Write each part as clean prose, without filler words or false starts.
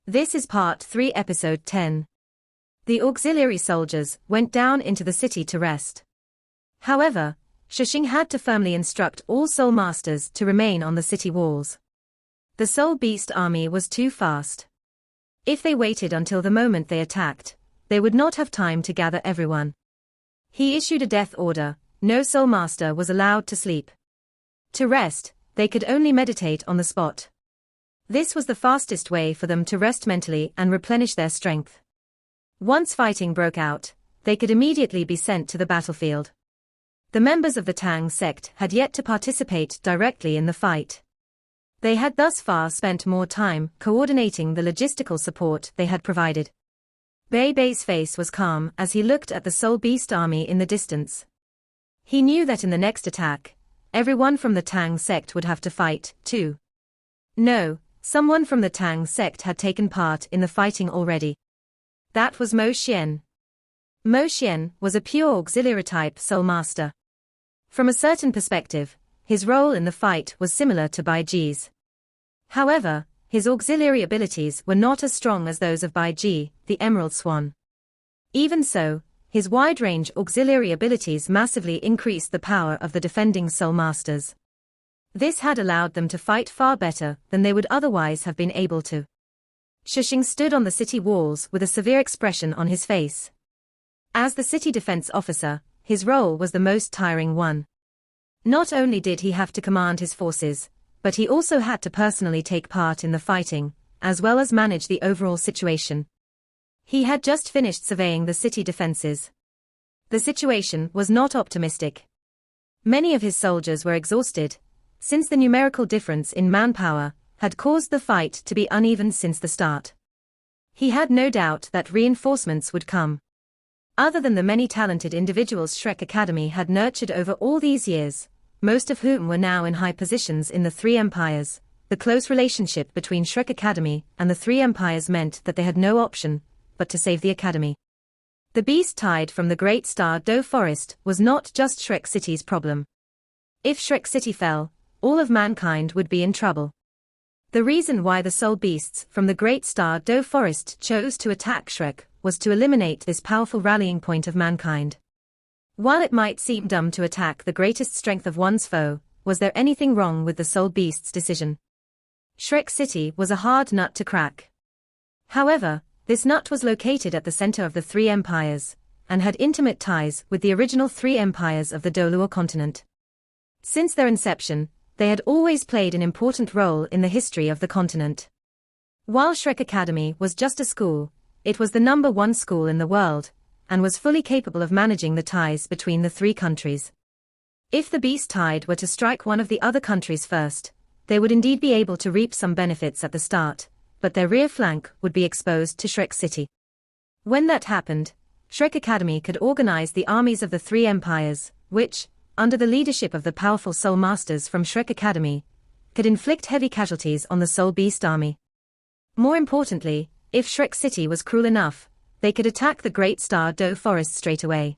This is Part 3, Episode 10. The auxiliary soldiers went down into the city to rest. However, Shishing had to firmly instruct all soul masters to remain on the city walls. The soul beast army was too fast. If they waited until the moment they attacked, they would not have time to gather everyone. He issued a death order: no soul master was allowed to sleep. To rest, they could only meditate on the spot. This was the fastest way for them to rest mentally and replenish their strength. Once fighting broke out, they could immediately be sent to the battlefield. The members of the Tang sect had yet to participate directly in the fight. They had thus far spent more time coordinating the logistical support they had provided. Bei's face was calm as he looked at the Soul Beast army in the distance. He knew that in the next attack, everyone from the Tang sect would have to fight, too. No, someone from the Tang sect had taken part in the fighting already. That was Mo Xian. Mo Xian was a pure auxiliary-type soul master. From a certain perspective, his role in the fight was similar to Bai Ji's. However, his auxiliary abilities were not as strong as those of Bai Ji, the Emerald Swan. Even so, his wide-range auxiliary abilities massively increased the power of the defending soul masters. This had allowed them to fight far better than they would otherwise have been able to. Shishing stood on the city walls with a severe expression on his face. As the city defense officer, his role was the most tiring one. Not only did he have to command his forces, but he also had to personally take part in the fighting, as well as manage the overall situation. He had just finished surveying the city defenses. The situation was not optimistic. Many of his soldiers were exhausted, since the numerical difference in manpower had caused the fight to be uneven since the start. He had no doubt that reinforcements would come. Other than the many talented individuals Shrek Academy had nurtured over all these years, most of whom were now in high positions in the Three Empires, the close relationship between Shrek Academy and the Three Empires meant that they had no option but to save the Academy. The beast tide from the Great Star Do Forest was not just Shrek City's problem. If Shrek City fell, all of mankind would be in trouble. The reason why the soul beasts from the Great Star Do Forest chose to attack Shrek was to eliminate this powerful rallying point of mankind. While it might seem dumb to attack the greatest strength of one's foe, was there anything wrong with the soul beast's decision? Shrek City was a hard nut to crack. However, this nut was located at the center of the Three Empires, and had intimate ties with the original Three Empires of the Doluo continent. Since their inception, they had always played an important role in the history of the continent. While Shrek Academy was just a school, it was the #1 school in the world, and was fully capable of managing the ties between the three countries. If the beast tide were to strike one of the other countries first, they would indeed be able to reap some benefits at the start, but their rear flank would be exposed to Shrek City. When that happened, Shrek Academy could organize the armies of the Three Empires, which, under the leadership of the powerful soul masters from Shrek Academy, could inflict heavy casualties on the soul beast army. More importantly, if Shrek City was cruel enough, they could attack the Great Star Do Forest straight away.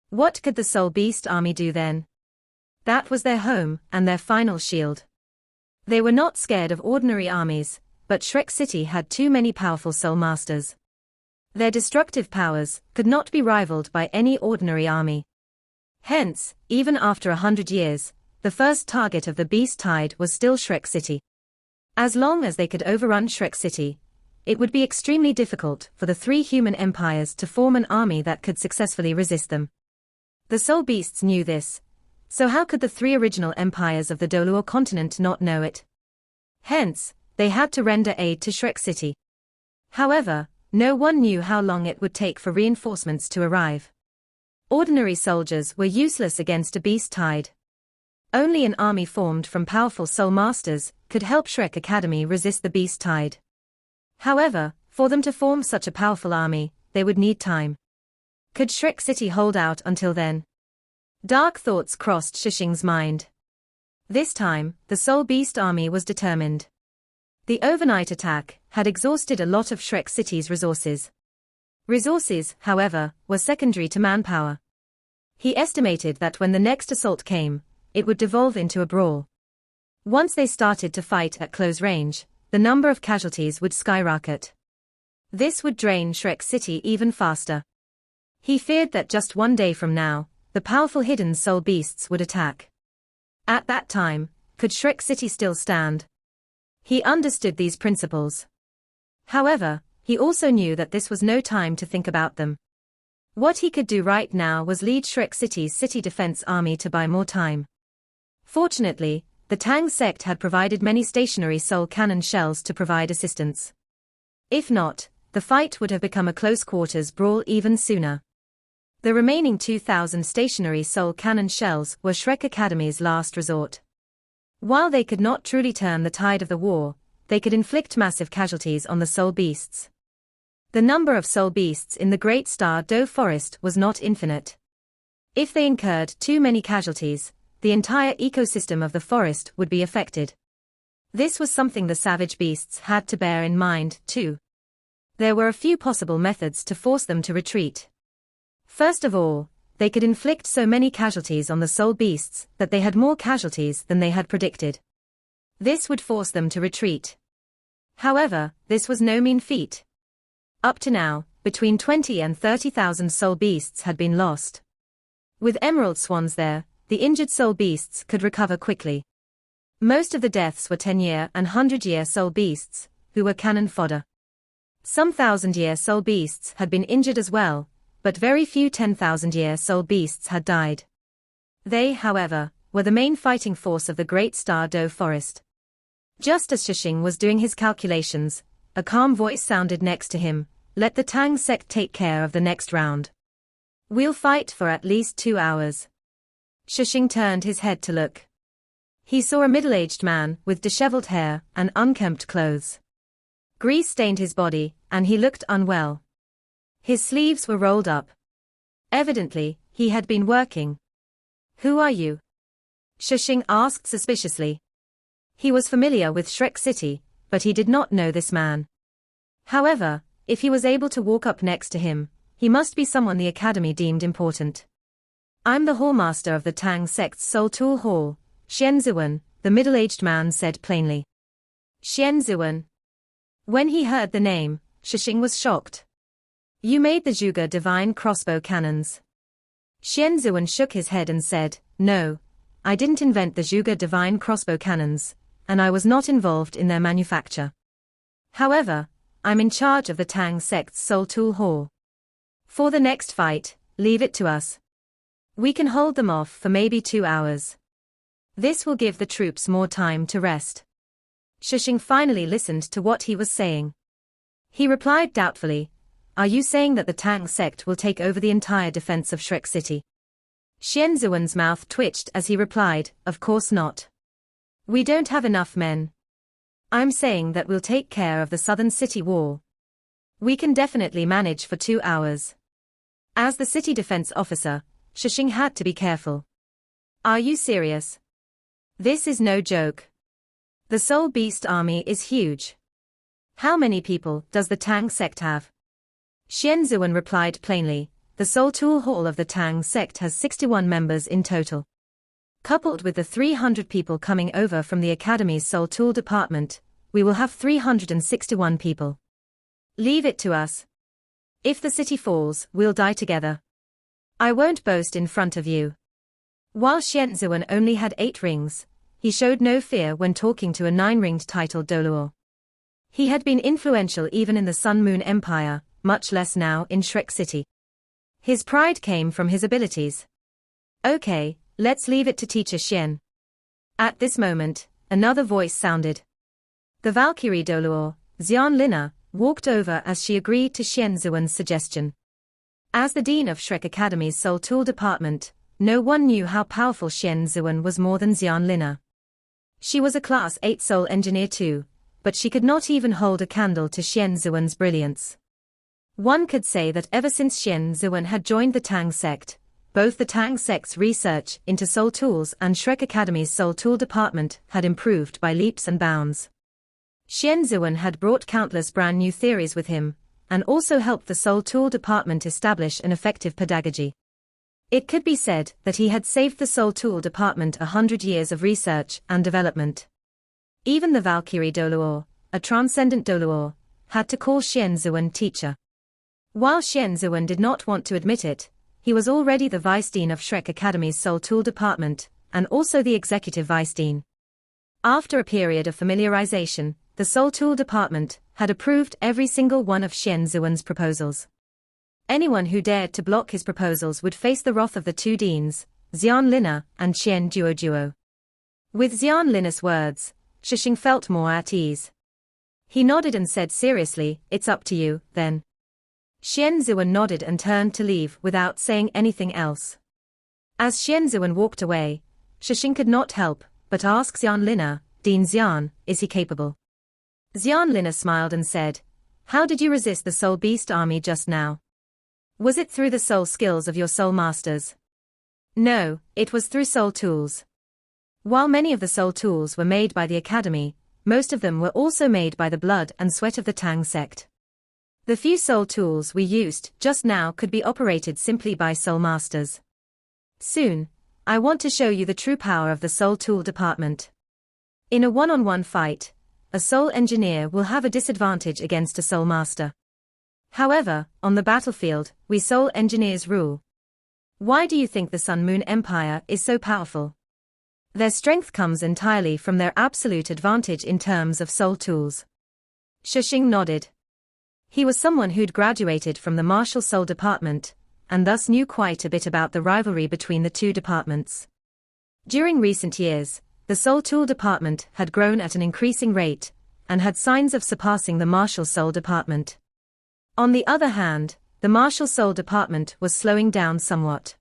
What could the soul beast army do then? That was their home and their final shield. They were not scared of ordinary armies, but Shrek City had too many powerful soul masters. Their destructive powers could not be rivaled by any ordinary army. Hence, even after 100 years, the first target of the beast tide was still Shrek City. As long as they could overrun Shrek City, it would be extremely difficult for the three human empires to form an army that could successfully resist them. The soul beasts knew this, so how could the three original empires of the Doluo continent not know it? Hence, they had to render aid to Shrek City. However, no one knew how long it would take for reinforcements to arrive. Ordinary soldiers were useless against a beast tide. Only an army formed from powerful soul masters could help Shrek Academy resist the beast tide. However, for them to form such a powerful army, they would need time. Could Shrek City hold out until then? Dark thoughts crossed Shishing's mind. This time, the soul beast army was determined. The overnight attack had exhausted a lot of Shrek City's resources. Resources, however, were secondary to manpower. He estimated that when the next assault came, it would devolve into a brawl. Once they started to fight at close range, the number of casualties would skyrocket. This would drain Shrek City even faster. He feared that just one day from now, the powerful hidden soul beasts would attack. At that time, could Shrek City still stand? He understood these principles. However, he also knew that this was no time to think about them. What he could do right now was lead Shrek City's city defense army to buy more time. Fortunately, the Tang sect had provided many stationary soul cannon shells to provide assistance. If not, the fight would have become a close-quarters brawl even sooner. The remaining 2,000 stationary soul cannon shells were Shrek Academy's last resort. While they could not truly turn the tide of the war, they could inflict massive casualties on the soul beasts. The number of soul beasts in the Great Star Doe Forest was not infinite. If they incurred too many casualties, the entire ecosystem of the forest would be affected. This was something the savage beasts had to bear in mind, too. There were a few possible methods to force them to retreat. First of all, they could inflict so many casualties on the soul beasts that they had more casualties than they had predicted. This would force them to retreat. However, this was no mean feat. Up to now, between 20 and 30,000 soul beasts had been lost. With emerald swans there, the injured soul beasts could recover quickly. Most of the deaths were 10-year and 100-year soul beasts, who were cannon fodder. Some 1,000-year soul beasts had been injured as well, but very few 10,000-year soul beasts had died. They, however, were the main fighting force of the Great Star Doe Forest. Just as Shishing was doing his calculations, a calm voice sounded next to him, "Let the Tang sect take care of the next round. We'll fight for at least 2 hours." Shishing turned his head to look. He saw a middle-aged man with disheveled hair and unkempt clothes. Grease stained his body, and he looked unwell. His sleeves were rolled up. Evidently, he had been working. "Who are you?" Shishing asked suspiciously. He was familiar with Shrek City, but he did not know this man. However, if he was able to walk up next to him, he must be someone the Academy deemed important. "I'm the hallmaster of the Tang sect's Soul Tool Hall, Xian Zuan," the middle-aged man said plainly. Xian Zuan. When he heard the name, Shishing was shocked. "You made the Zhuge divine crossbow cannons." Xian Zuan shook his head and said, "No, I didn't invent the Zhuge divine crossbow cannons, and I was not involved in their manufacture. However, I'm in charge of the Tang sect's Soul Tool Hall. For the next fight, leave it to us. We can hold them off for maybe 2 hours. This will give the troops more time to rest." Shishing finally listened to what he was saying. He replied doubtfully, "Are you saying that the Tang sect will take over the entire defense of Shrek City?" Xian Zuan's mouth twitched as he replied, "Of course not. We don't have enough men. I'm saying that we'll take care of the southern city wall. We can definitely manage for 2 hours." As the city defense officer, Shishing had to be careful. "Are you serious? This is no joke. The Soul Beast army is huge. How many people does the Tang sect have?" Xian Zuan replied plainly, "The Soul Tool Hall of the Tang sect has 61 members in total. Coupled with the 300 people coming over from the Academy's Soul Tool department, we will have 361 people. Leave it to us. If the city falls, we'll die together. I won't boast in front of you." While Xian Zuan only had 8 rings, he showed no fear when talking to a 9-ringed titled Doluo. He had been influential even in the Sun Moon Empire, much less now in Shrek City. His pride came from his abilities. "Okay, let's leave it to Teacher Xian." At this moment, another voice sounded. The Valkyrie Doluo, Xian Lina, walked over as she agreed to Xian Zuan's suggestion. As the dean of Shrek Academy's Soul Tool department, no one knew how powerful Xian Zuan was more than Xian Lina. She was a Class 8 soul engineer too, but she could not even hold a candle to Xian Zuan's brilliance. One could say that ever since Xian Zuan had joined the Tang sect, both the Tang sect's research into soul tools and Shrek Academy's Soul Tool department had improved by leaps and bounds. Xian Zuan had brought countless brand new theories with him, and also helped the Soul Tool department establish an effective pedagogy. It could be said that he had saved the Soul Tool department 100 years of research and development. Even the Valkyrie Doluo, a transcendent Doluor, had to call Xian Zuan teacher. While Xian Zuan did not want to admit it, he was already the Vice Dean of Shrek Academy's Soul Tool Department, and also the Executive Vice Dean. After a period of familiarization, the Soul Tool Department had approved every single one of Xian Zuan's proposals. Anyone who dared to block his proposals would face the wrath of the two deans, Xian Lina and Xian Duoduo. With Xian Lina's words, Shishing felt more at ease. He nodded and said seriously, "It's up to you, then." Xian Zuan nodded and turned to leave without saying anything else. As Xian Zuan walked away, Shishing could not help but ask Xian Lina, "Dean Xian, is he capable?" Xian Lina smiled and said, "How did you resist the Soul Beast army just now? Was it through the soul skills of your soul masters?" "No, it was through soul tools." While many of the soul tools were made by the academy, most of them were also made by the blood and sweat of the Tang sect. The few soul tools we used just now could be operated simply by soul masters. Soon, I want to show you the true power of the Soul Tool Department. In a one-on-one fight, a soul engineer will have a disadvantage against a soul master. However, on the battlefield, we soul engineers rule. Why do you think the Sun Moon Empire is so powerful? Their strength comes entirely from their absolute advantage in terms of soul tools. Shishing nodded. He was someone who'd graduated from the Martial Soul Department, and thus knew quite a bit about the rivalry between the two departments. During recent years, the Soul Tool Department had grown at an increasing rate, and had signs of surpassing the Martial Soul Department. On the other hand, the Martial Soul Department was slowing down somewhat.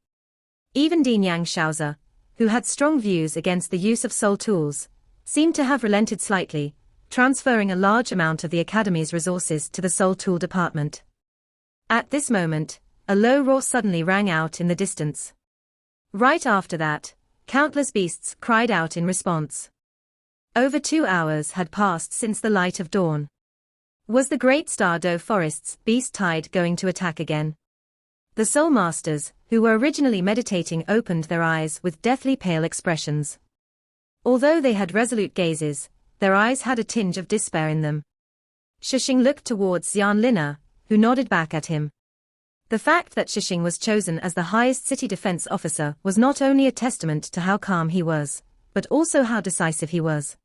Even Dean Yang Shaozi, who had strong views against the use of soul tools, seemed to have relented slightly, transferring a large amount of the Academy's resources to the Soul Tool Department. At this moment, a low roar suddenly rang out in the distance. Right after that, countless beasts cried out in response. Over 2 hours had passed since the light of dawn. Was the Great Star Doe Forest's beast tide going to attack again? The Soul Masters, who were originally meditating, opened their eyes with deathly pale expressions. Although they had resolute gazes, their eyes had a tinge of despair in them. Shishing looked towards Xian Lina, who nodded back at him. The fact that Shishing was chosen as the highest city defense officer was not only a testament to how calm he was, but also how decisive he was.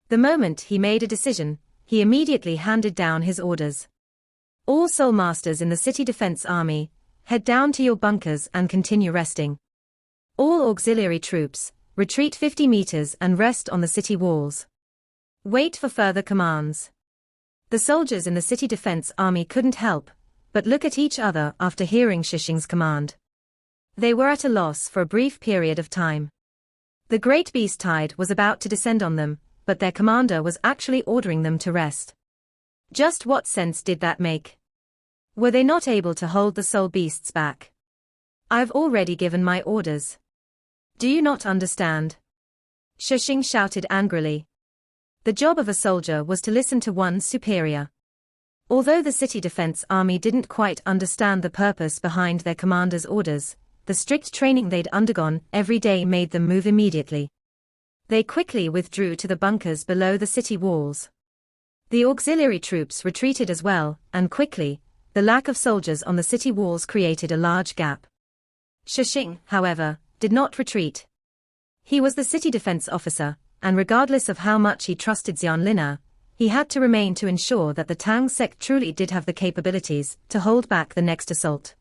The moment he made a decision, he immediately handed down his orders. All Soul Masters in the City Defense Army, head down to your bunkers and continue resting. All auxiliary troops, retreat 50 meters and rest on the city walls. Wait for further commands. The soldiers in the City Defense Army couldn't help but look at each other after hearing Shishing's command. They were at a loss for a brief period of time. The great beast tide was about to descend on them, but their commander was actually ordering them to rest. Just what sense did that make? Were they not able to hold the soul beasts back? I've already given my orders. Do you not understand? Shishing shouted angrily. The job of a soldier was to listen to one's superior. Although the City Defense Army didn't quite understand the purpose behind their commander's orders, the strict training they'd undergone every day made them move immediately. They quickly withdrew to the bunkers below the city walls. The auxiliary troops retreated as well, and quickly, the lack of soldiers on the city walls created a large gap. Shishing, however, did not retreat. He was the city defense officer, and regardless of how much he trusted Xian Lina, he had to remain to ensure that the Tang sect truly did have the capabilities to hold back the next assault.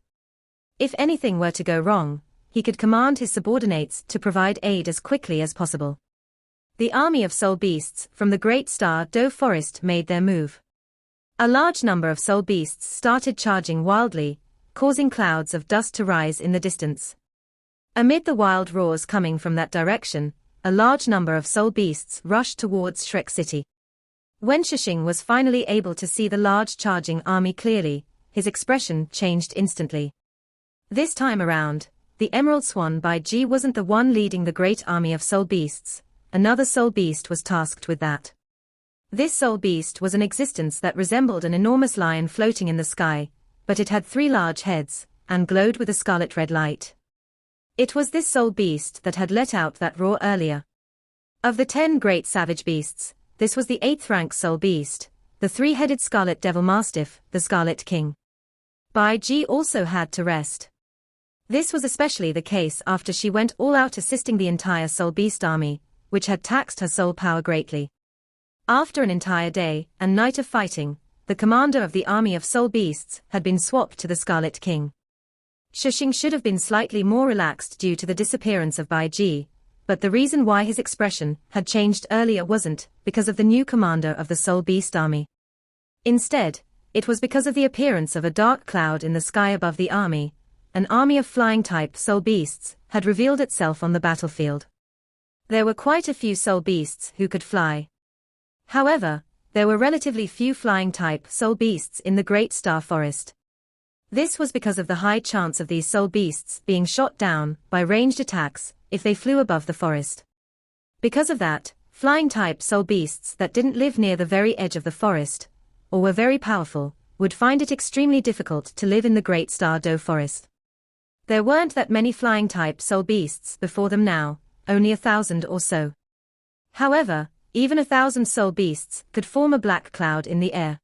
If anything were to go wrong, he could command his subordinates to provide aid as quickly as possible. The army of soul beasts from the Great Star Doe Forest made their move. A large number of soul beasts started charging wildly, causing clouds of dust to rise in the distance. Amid the wild roars coming from that direction, a large number of soul beasts rushed towards Shrek City. When Shishing was finally able to see the large charging army clearly, his expression changed instantly. This time around, the Emerald Swan Bai Ji wasn't the one leading the great army of soul beasts, another soul beast was tasked with that. This soul beast was an existence that resembled an enormous lion floating in the sky, but it had 3 large heads, and glowed with a scarlet-red light. It was this soul beast that had let out that roar earlier. Of the 10 great savage beasts, this was the 8th-rank soul beast, the 3-headed scarlet devil mastiff, the Scarlet King. Bai Ji also had to rest. This was especially the case after she went all out assisting the entire soul beast army, which had taxed her soul power greatly. After an entire day and night of fighting, the commander of the army of soul beasts had been swapped to the Scarlet King. Shishing should have been slightly more relaxed due to the disappearance of Bai Ji, but the reason why his expression had changed earlier wasn't because of the new commander of the soul beast army. Instead, it was because of the appearance of a dark cloud in the sky above the army. An army of flying-type soul beasts had revealed itself on the battlefield. There were quite a few soul beasts who could fly. However, there were relatively few flying-type soul beasts in the Great Star Forest. This was because of the high chance of these soul beasts being shot down by ranged attacks if they flew above the forest. Because of that, flying-type soul beasts that didn't live near the very edge of the forest, or were very powerful, would find it extremely difficult to live in the Great Star Doe Forest. There weren't that many flying-type soul beasts before them now, only 1,000 or so. However, even 1,000 soul beasts could form a black cloud in the air.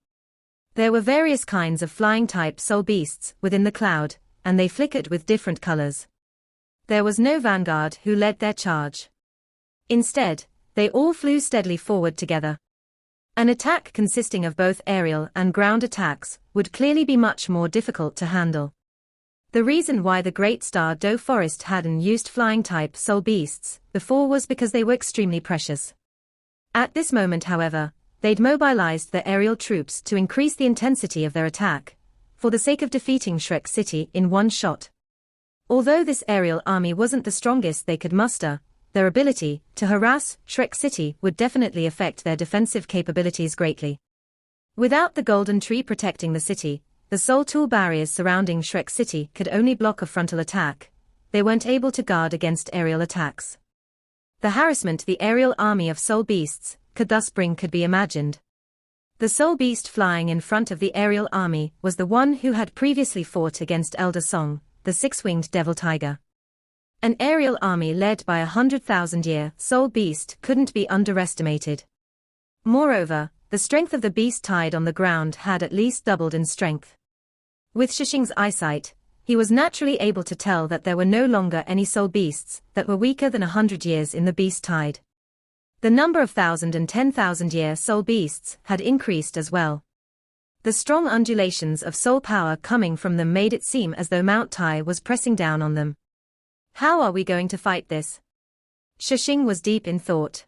There were various kinds of flying-type soul beasts within the cloud, and they flickered with different colors. There was no vanguard who led their charge. Instead, they all flew steadily forward together. An attack consisting of both aerial and ground attacks would clearly be much more difficult to handle. The reason why the Great Star Doe Forest hadn't used flying-type soul beasts before was because they were extremely precious. At this moment, however, they'd mobilized their aerial troops to increase the intensity of their attack, for the sake of defeating Shrek City in one shot. Although this aerial army wasn't the strongest they could muster, their ability to harass Shrek City would definitely affect their defensive capabilities greatly. Without the golden tree protecting the city, the soul tool barriers surrounding Shrek City could only block a frontal attack. They weren't able to guard against aerial attacks. The harassment the aerial army of soul beasts could thus bring could be imagined. The soul beast flying in front of the aerial army was the one who had previously fought against Elder Song, the 6-winged devil tiger. An aerial army led by 100,000-year soul beast couldn't be underestimated. Moreover, the strength of the beast tied on the ground had at least doubled in strength. With Shishing's eyesight, he was naturally able to tell that there were no longer any soul beasts that were weaker than 100 years in the beast tide. The number of 1,000 and 10,000-year soul beasts had increased as well. The strong undulations of soul power coming from them made it seem as though Mount Tai was pressing down on them. How are we going to fight this? Shishing was deep in thought.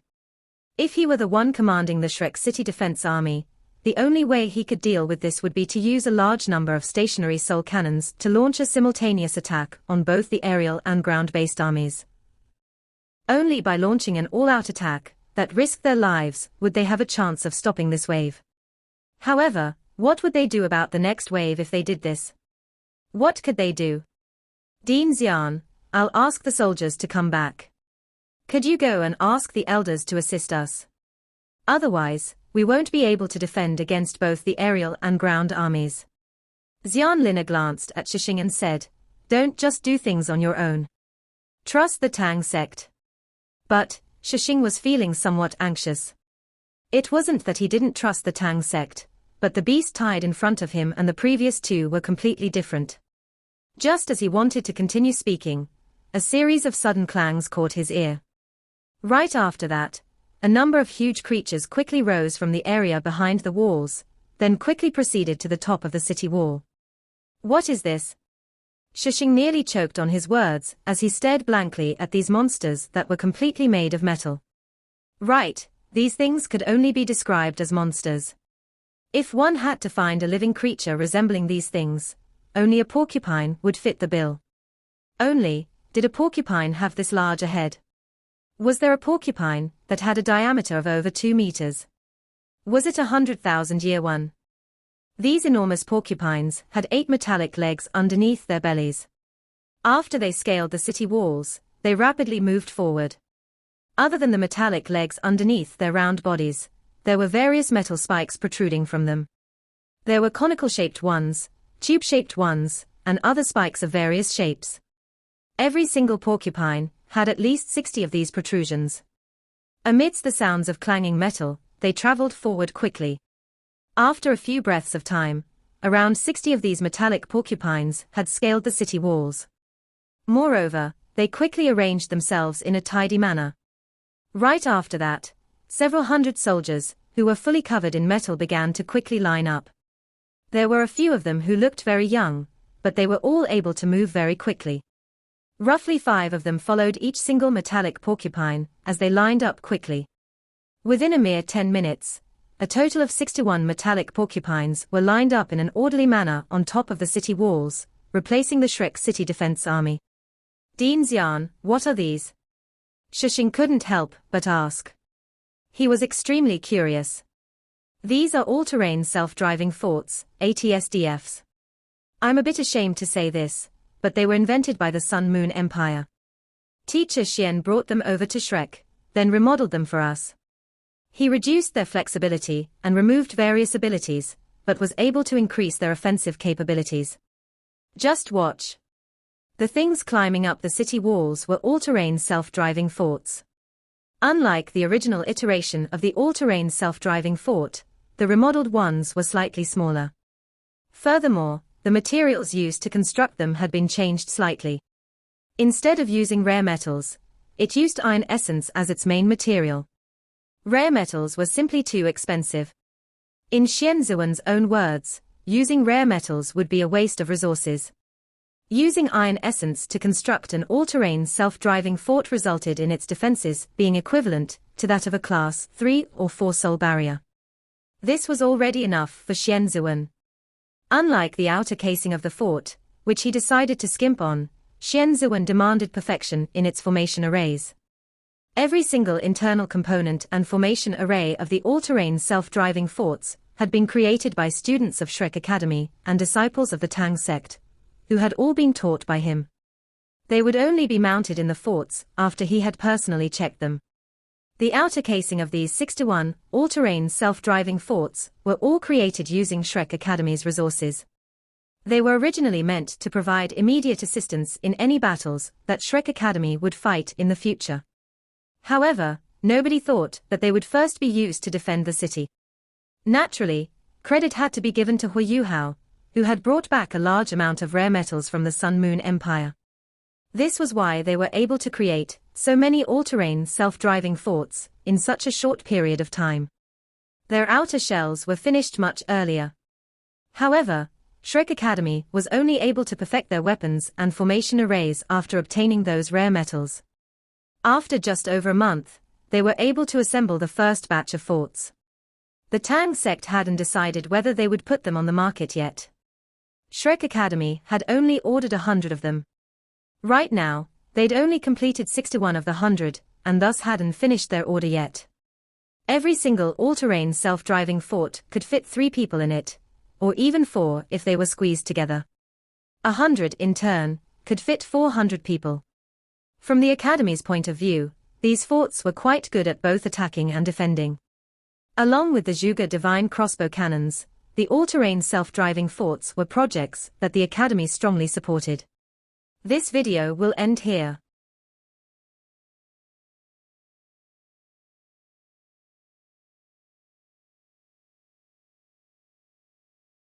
If he were the one commanding the Shrek City Defense Army, the only way he could deal with this would be to use a large number of stationary soul cannons to launch a simultaneous attack on both the aerial and ground-based armies. Only by launching an all-out attack that risked their lives would they have a chance of stopping this wave. However, what would they do about the next wave if they did this? What could they do? Dean Xian, I'll ask the soldiers to come back. Could you go and ask the elders to assist us? Otherwise, we won't be able to defend against both the aerial and ground armies. Xian Lina glanced at Shishing and said, don't just do things on your own. Trust the Tang sect. But Shishing was feeling somewhat anxious. It wasn't that he didn't trust the Tang sect, but the beast tied in front of him and the previous two were completely different. Just as he wanted to continue speaking, a series of sudden clangs caught his ear. Right after that, a number of huge creatures quickly rose from the area behind the walls, then quickly proceeded to the top of the city wall. What is this? Shishing nearly choked on his words as he stared blankly at these monsters that were completely made of metal. Right, these things could only be described as monsters. If one had to find a living creature resembling these things, only a porcupine would fit the bill. Only, did a porcupine have this large a head? Was there a porcupine that had a diameter of over 2 meters? Was it 100,000-year one? These enormous porcupines had 8 metallic legs underneath their bellies. After they scaled the city walls, they rapidly moved forward. Other than the metallic legs underneath their round bodies, there were various metal spikes protruding from them. There were conical-shaped ones, tube-shaped ones, and other spikes of various shapes. Every single porcupine had at least 60 of these protrusions. Amidst the sounds of clanging metal, they traveled forward quickly. After a few breaths of time, around 60 of these metallic porcupines had scaled the city walls. Moreover, they quickly arranged themselves in a tidy manner. Right after that, several hundred soldiers, who were fully covered in metal, began to quickly line up. There were a few of them who looked very young, but they were all able to move very quickly. Roughly 5 of them followed each single metallic porcupine, as they lined up quickly. Within a mere 10 minutes, a total of 61 metallic porcupines were lined up in an orderly manner on top of the city walls, replacing the Shrek City Defense Army. Dean Xian, what are these? Shushing couldn't help but ask. He was extremely curious. These are all-terrain self-driving forts, ATSDFs. I'm a bit ashamed to say this, but they were invented by the Sun Moon Empire. Teacher Xian brought them over to Shrek, then remodeled them for us. He reduced their flexibility and removed various abilities, but was able to increase their offensive capabilities. Just watch. The things climbing up the city walls were all-terrain self-driving forts. Unlike the original iteration of the all-terrain self-driving fort, the remodeled ones were slightly smaller. Furthermore, the materials used to construct them had been changed slightly. Instead of using rare metals, it used iron essence as its main material. Rare metals were simply too expensive. In Xian Zuan's own words, using rare metals would be a waste of resources. Using iron essence to construct an all-terrain self-driving fort resulted in its defenses being equivalent to that of a Class 3 or 4 soul barrier. This was already enough for Xian Zuan. Unlike the outer casing of the fort, which he decided to skimp on, Xian Zuan demanded perfection in its formation arrays. Every single internal component and formation array of the all-terrain self-driving forts had been created by students of Shrek Academy and disciples of the Tang sect, who had all been taught by him. They would only be mounted in the forts after he had personally checked them. The outer casing of these 61 all-terrain self-driving forts were all created using Shrek Academy's resources. They were originally meant to provide immediate assistance in any battles that Shrek Academy would fight in the future. However, nobody thought that they would first be used to defend the city. Naturally, credit had to be given to Hu Yuhao, who had brought back a large amount of rare metals from the Sun Moon Empire. This was why they were able to create so many all-terrain self-driving forts in such a short period of time. Their outer shells were finished much earlier. However, Shrek Academy was only able to perfect their weapons and formation arrays after obtaining those rare metals. After just over a month, they were able to assemble the first batch of forts. The Tang sect hadn't decided whether they would put them on the market yet. Shrek Academy had only ordered 100 of them. Right now, they'd only completed 61 of the 100, and thus hadn't finished their order yet. Every single all-terrain self-driving fort could fit 3 people in it, or even 4 if they were squeezed together. 100 in turn could fit 400 people. From the Academy's point of view, these forts were quite good at both attacking and defending. Along with the Zhuge divine crossbow cannons, the all-terrain self-driving forts were projects that the Academy strongly supported. This video will end here.